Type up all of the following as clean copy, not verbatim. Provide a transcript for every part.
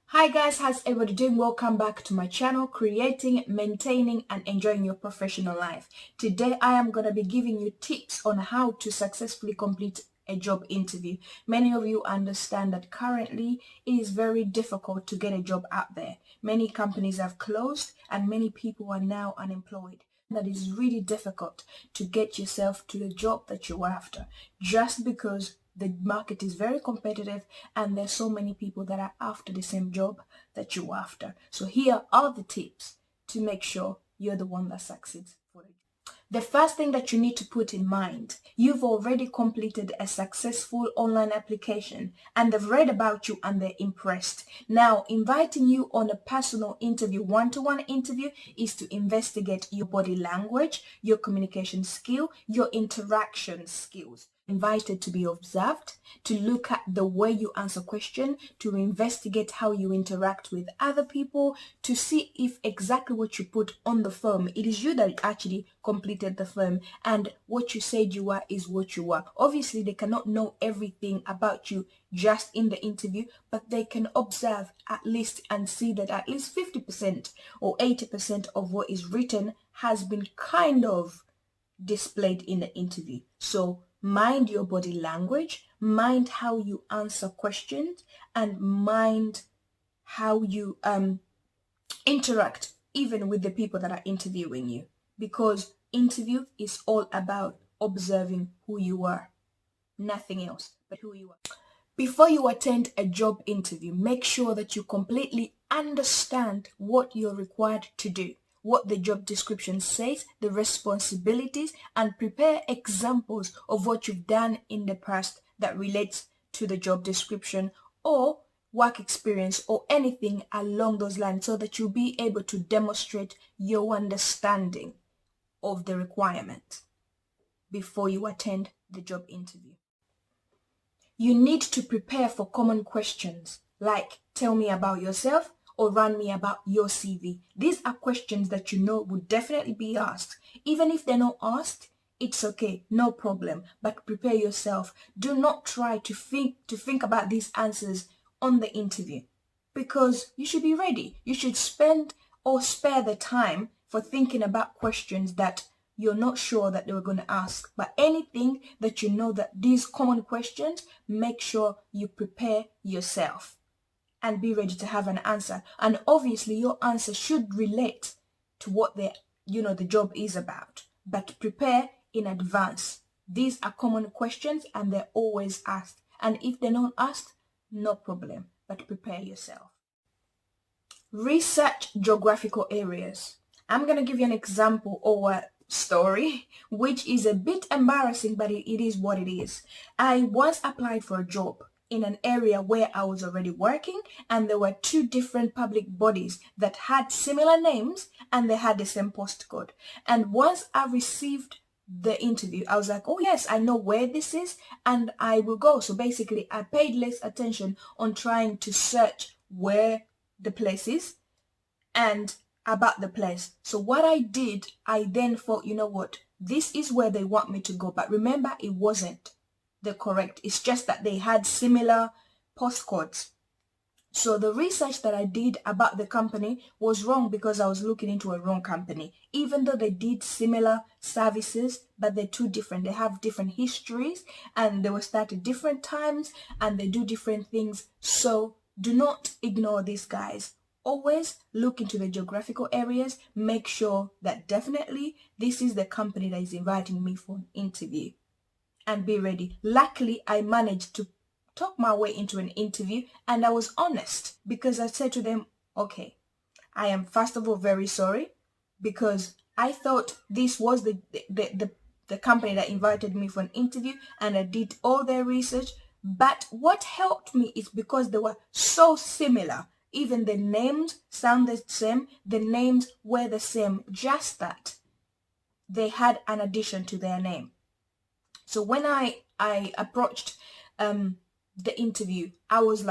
Hi guys, how's everybody doing? Welcome back to my channel, creating, maintaining and enjoying your professional life. Today I am going to be giving you tips on how to successfully complete a job interview. Many of you understand that currently it is very difficult to get a job out there. Many companies have closed and many people are now unemployed. That is really difficult to get yourself to the job that you're after, just because the market is very competitive and there's so many people that are after the same job that you're after. So here are the tips to make sure you're the one that succeeds for it. The first thing that you need to put in mind, you've already completed a successful online application and they've read about you and they're impressed. Now, inviting you on a personal interview, one-to-one interview, is to investigate your body language, your communication skill, your interaction skills. Invited to be observed, to look at the way you answer questions, to investigate how you interact with other people, to see if exactly what you put on the form, it is you that actually completed the form and what you said you are is what you are. Obviously, they cannot know everything about you just in the interview, but they can observe at least and see that at least 50% or 80% of what is written has been kind of displayed in the interview. So mind your body language, mind how you answer questions, and mind how you interact even with the people that are interviewing you, because interview is all about observing who you are, nothing else but who you are. Before you attend a job interview, make sure that you completely understand what you're required to do, what the job description says, the responsibilities, and prepare examples of what you've done in the past that relates to the job description or work experience or anything along those lines, so that you'll be able to demonstrate your understanding of the requirement before you attend the job interview. You need to prepare for common questions like tell me about yourself or run me about your CV. These are questions that you know would definitely be asked. Even if they're not asked, it's okay, no problem, but prepare yourself. Do not try to think about these answers on the interview, because you should be ready. You should spend or spare the time for thinking about questions that you're not sure that they were going to ask. But anything that you know that these common questions, make sure you prepare yourself and be ready to have an answer. And obviously your answer should relate to what the job is about, but prepare in advance. These are common questions and they're always asked. And if they're not asked, no problem, but prepare yourself. Research geographical areas. I'm going to give you an example or a story which is a bit embarrassing, but it is what it is. I once applied for a job in an area where I was already working, and there were two different public bodies that had similar names and they had the same postcode. And once I received the interview, I was like, oh yes, I know where this is and I will go. So basically I paid less attention on trying to search where the place is and about the place. So what I did, I then thought, you know what, this is where they want me to go. But remember, it wasn't the correct. It's just that they had similar postcodes. So the research that I did about the company was wrong because I was looking into a wrong company. Even though they did similar services, but they're two different. They have different histories and they were started different times and they do different things. So do not ignore these guys. Always look into the geographical areas. Make sure that definitely this is the company that is inviting me for an interview, and be ready. Luckily, I managed to talk my way into an interview and I was honest, because I said to them, okay, I am first of all very sorry because I thought this was the company that invited me for an interview, and I did all their research. But what helped me is because they were so similar. Even the names sounded the same, the names were the same, just that they had an addition to their name. So when I approached the interview, I was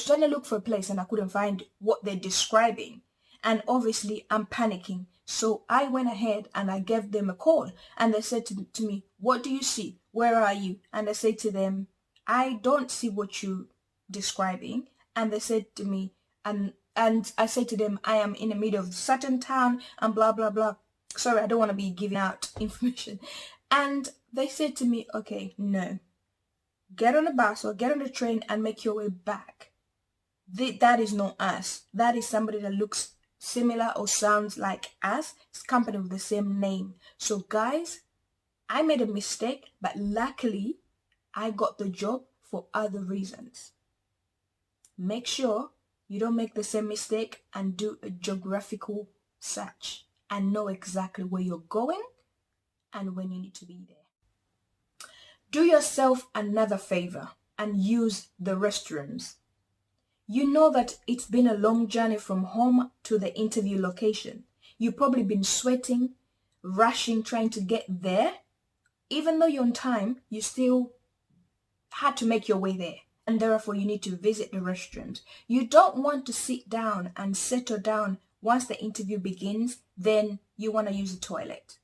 trying to look for a place and I couldn't find what they're describing. And obviously I'm panicking. So I went ahead and I gave them a call and they said to me, what do you see? Where are you? And I said to them, I don't see what you're describing. And they said to me, And I say to them, I am in the middle of certain town and blah, blah, blah. Sorry, I don't want to be giving out information. And they said to me, okay, no, get on the bus or get on the train and make your way back. That is not us. That is somebody that looks similar or sounds like us. It's company with the same name. So guys, I made a mistake, but luckily I got the job for other reasons. Make sure you don't make the same mistake and do a geographical search and know exactly where you're going and when you need to be there. Do yourself another favor and use the restrooms. You know that it's been a long journey from home to the interview location. You've probably been sweating, rushing, trying to get there. Even though you're on time, you still had to make your way there. And therefore, you need to visit the restrooms. You don't want to sit down and settle down once the interview begins, then you want to use the toilet.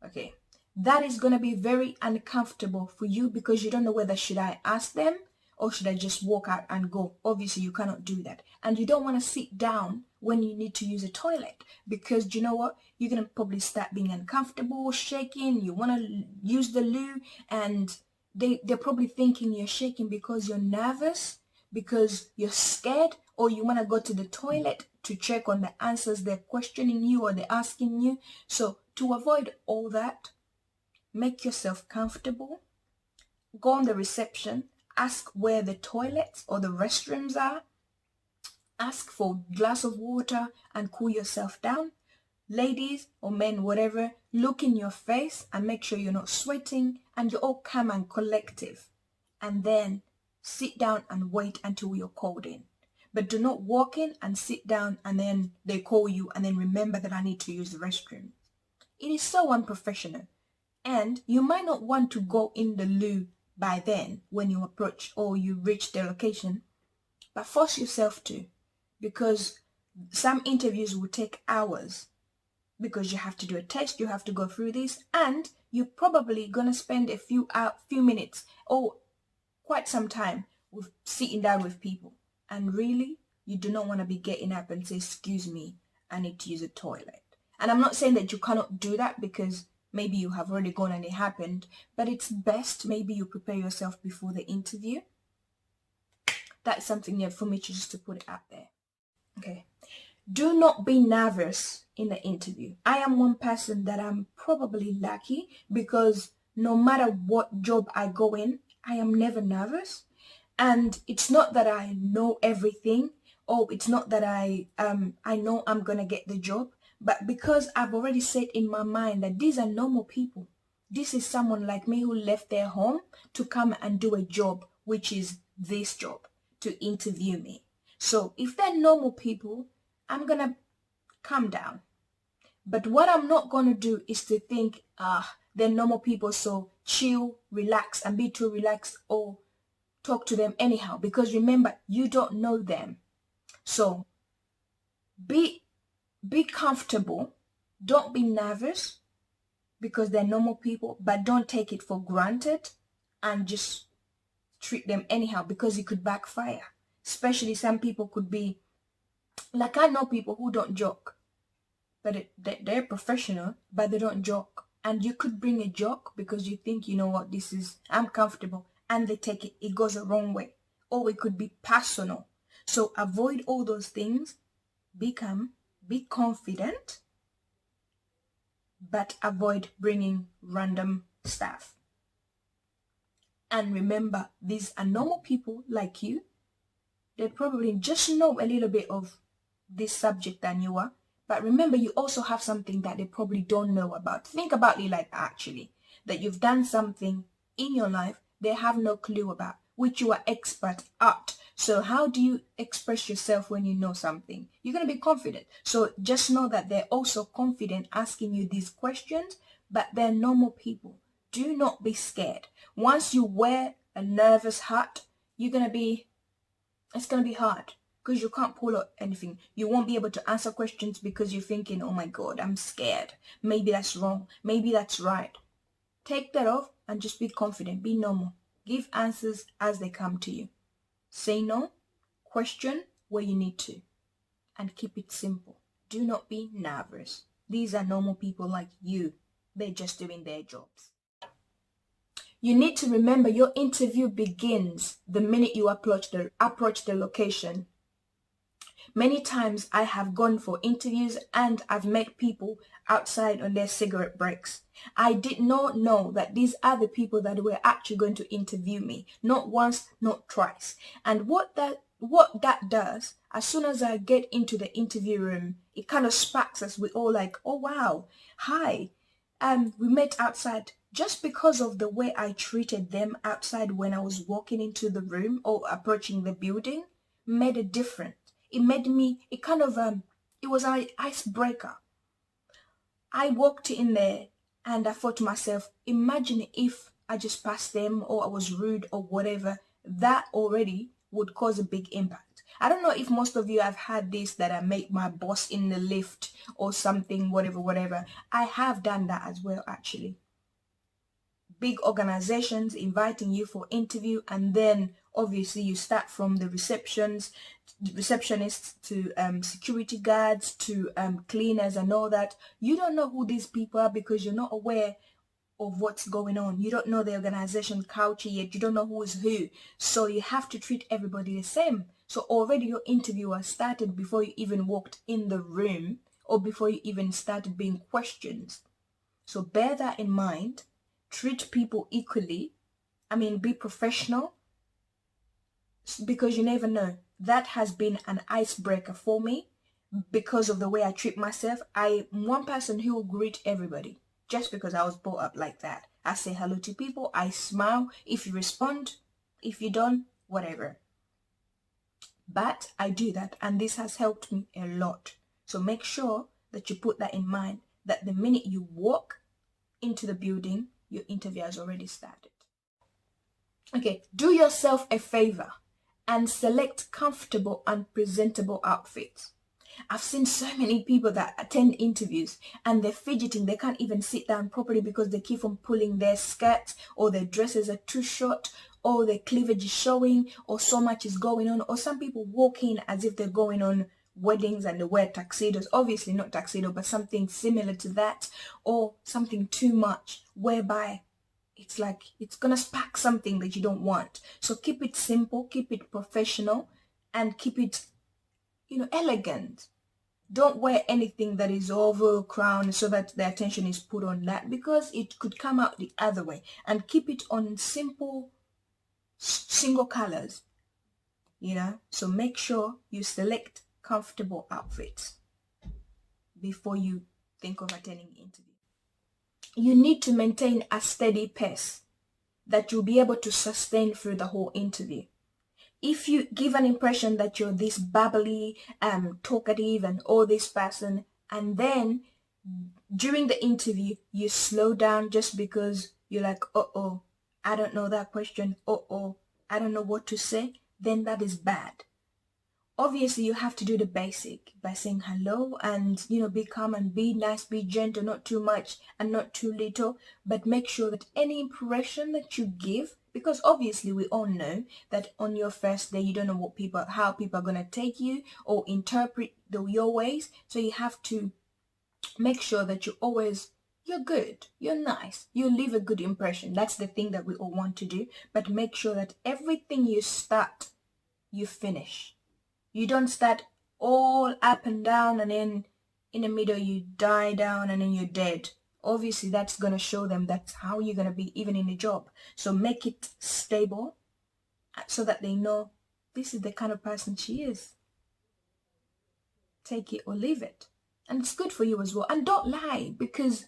Okay, that is going to be very uncomfortable for you because you don't know whether should I ask them or should I just walk out and go. Obviously, you cannot do that. And you don't want to sit down when you need to use a toilet because you know what? You're going to probably start being uncomfortable, shaking. You want to use the loo and they're probably thinking you're shaking because you're nervous, because you're scared, or you want to go to the toilet to check on the answers they're questioning you or they're asking you. So to avoid all that, make yourself comfortable. Go on the reception. Ask where the toilets or the restrooms are. Ask for a glass of water and cool yourself down. Ladies or men, whatever, look in your face and make sure you're not sweating and you're all calm and collective. And then sit down and wait until you're called in. But do not walk in and sit down and then they call you and then remember that I need to use the restroom. It is so unprofessional. And you might not want to go in the loo by then when you approach or you reach the location, but force yourself to, because some interviews will take hours because you have to do a test, you have to go through this, and you're probably going to spend a few minutes or quite some time with sitting down with people. And really, you do not want to be getting up and say, excuse me, I need to use a toilet. And I'm not saying that you cannot do that because maybe you have already gone and it happened, but it's best maybe you prepare yourself before the interview. That's something for me just to put it out there. Okay. Do not be nervous in the interview. I am one person that I'm probably lucky because no matter what job I go in, I am never nervous. And it's not that I know everything, or it's not that I know I'm going to get the job, but because I've already said in my mind that these are normal people. This is someone like me who left their home to come and do a job, which is this job, to interview me. So if they're normal people, I'm going to calm down. But what I'm not going to do is to think, they're normal people, so chill, relax, and be too relaxed or talk to them anyhow. Because remember, you don't know them. So be comfortable. Don't be nervous because they're normal people, but don't take it for granted and just treat them anyhow because it could backfire. Especially some people could be, like I know people who don't joke, but they're professional, but they don't joke. And you could bring a joke because you think, you know what, I'm comfortable, and they take it, it goes the wrong way. Or it could be personal. So avoid all those things. Be confident, but avoid bringing random stuff. And remember, these are normal people like you. They probably just know a little bit of this subject than you are. But remember, you also have something that they probably don't know about. Think about it like actually, that you've done something in your life they have no clue about, which you are expert at. So how do you express yourself when you know something? You're going to be confident. So just know that they're also confident asking you these questions, but they're normal people. Do not be scared. Once you wear a nervous hat, it's going to be hard because you can't pull out anything. You won't be able to answer questions because you're thinking, oh my God, I'm scared. Maybe that's wrong. Maybe that's right. Take that off and just be confident. Be normal. Give answers as they come to you. Say no, question, where you need to, and keep it simple. Do not be nervous. These are normal people like you. They're just doing their jobs. You need to remember your interview begins the minute you approach the location. Many times I have gone for interviews and I've met people outside on their cigarette breaks. I did not know that these are the people that were actually going to interview me. Not once, not twice. And what that does, as soon as I get into the interview room, it kind of sparks us. We all like, oh wow, hi. We met outside. Just because of the way I treated them outside when I was walking into the room or approaching the building made a difference. It made me, it was an icebreaker. I walked in there and I thought to myself, imagine if I just passed them or I was rude or whatever, that already would cause a big impact. I don't know if most of you have had this, that I make my boss in the lift or something, whatever. I have done that as well, actually. Big organizations inviting you for interview, and then obviously you start from the receptionists to security guards to cleaners and all that. You don't know who these people are because you're not aware of what's going on. You don't know the organization culture yet. You don't know who is who. So you have to treat everybody the same. So already your interview has started before you even walked in the room or before you even started being questioned. So bear that in mind. Treat people equally. Be professional, because you never know. That has been an icebreaker for me because of the way I treat myself. I'm one person who will greet everybody just because I was brought up like that. I say hello to people. I smile. If you respond, if you don't, whatever. But I do that, and this has helped me a lot. So make sure that you put that in mind, that the minute you walk into the building, your interview has already started. Okay, do yourself a favor and select comfortable and presentable outfits. I've seen so many people that attend interviews and they're fidgeting. They can't even sit down properly because they keep on pulling their skirts, or their dresses are too short, or their cleavage is showing, or so much is going on. Or some people walk in as if they're going on weddings and they wear tuxedos. Obviously not tuxedo, but something similar to that, or something too much, whereby it's like it's gonna spark something that you don't want. So keep it simple, keep it professional, and keep it, elegant. Don't wear anything that is over crowned so that the attention is put on that, because it could come out the other way. And keep it on simple, single colors, so make sure you select comfortable outfits before you think of attending the interview. You need to maintain a steady pace that you'll be able to sustain through the whole interview. If you give an impression that you're this bubbly, talkative and all this person, and then during the interview you slow down just because you're like, uh-oh, I don't know that question, uh-oh, I don't know what to say, then that is bad. Obviously, you have to do the basic by saying hello and, be calm and be nice, be gentle, not too much and not too little. But make sure that any impression that you give, because obviously we all know that on your first day, you don't know how people are going to take you or interpret your ways. So you have to make sure that you're good, you're nice, you leave a good impression. That's the thing that we all want to do. But make sure that everything you start, you finish. You don't start all up and down and then in the middle you die down and then you're dead. Obviously, that's going to show them that's how you're going to be even in the job. So make it stable so that they know this is the kind of person she is. Take it or leave it. And it's good for you as well. And don't lie, because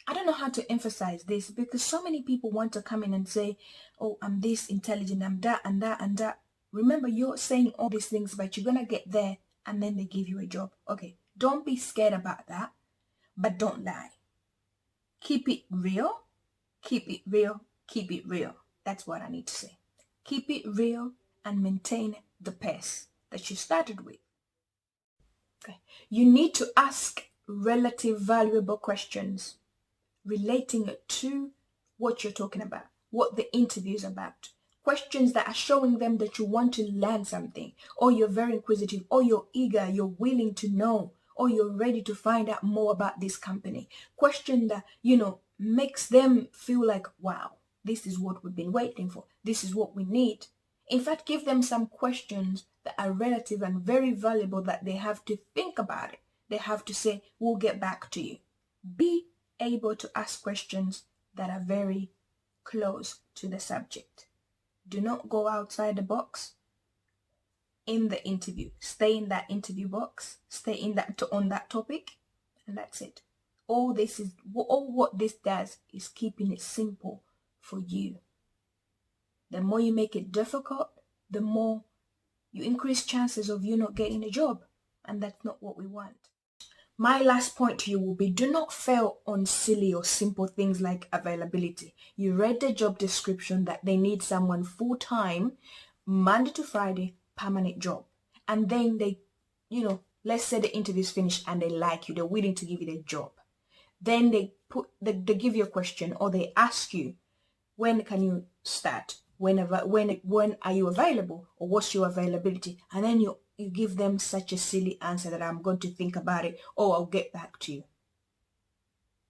I don't know how to emphasize this, because so many people want to come in and say, oh, I'm this intelligent, I'm that and that and that. Remember, you're saying all these things, but you're going to get there and then they give you a job. Okay, don't be scared about that, but don't lie. Keep it real, keep it real, keep it real. That's what I need to say. Keep it real and maintain the pace that you started with. Okay. You need to ask relative valuable questions relating to what you're talking about, what the interview is about. Questions that are showing them that you want to learn something, or you're very inquisitive, or you're eager, you're willing to know, or you're ready to find out more about this company. Question that, makes them feel like, wow, this is what we've been waiting for. This is what we need. In fact, give them some questions that are relative and very valuable that they have to think about it. They have to say, we'll get back to you. Be able to ask questions that are very close to the subject. Do not go outside the box in the interview. Stay in that interview box. Stay in that on that topic, and that's it. All what this does is keeping it simple for you. The more you make it difficult, the more you increase chances of you not getting a job, and that's not what we want. My last point to you will be, do not fail on silly or simple things like availability. You read the job description that they need someone full-time, Monday to Friday, permanent job. And then they, let's say the interview's finished and they like you, they're willing to give you the job. Then they give you a question, or they ask you, when can you start? When are you available, or what's your availability? And then you give them such a silly answer that I'm going to think about it, or I'll get back to you.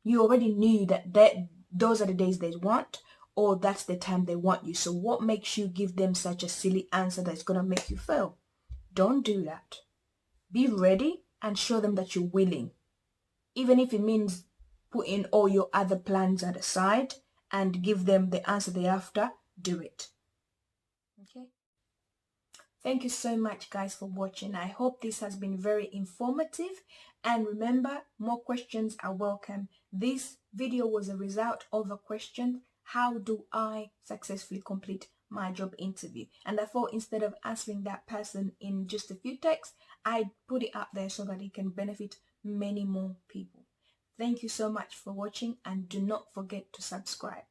You already knew that those are the days they want, or that's the time they want you. So what makes you give them such a silly answer that's going to make you fail? Don't do that. Be ready and show them that you're willing. Even if it means putting all your other plans at the side and give them the answer they're after, do it. Okay? Thank you so much, guys, for watching. I hope this has been very informative. And remember, more questions are welcome. This video was a result of a question: how do I successfully complete my job interview? And I thought, instead of answering that person in just a few texts, I put it up there so that it can benefit many more people. Thank you so much for watching, and do not forget to subscribe.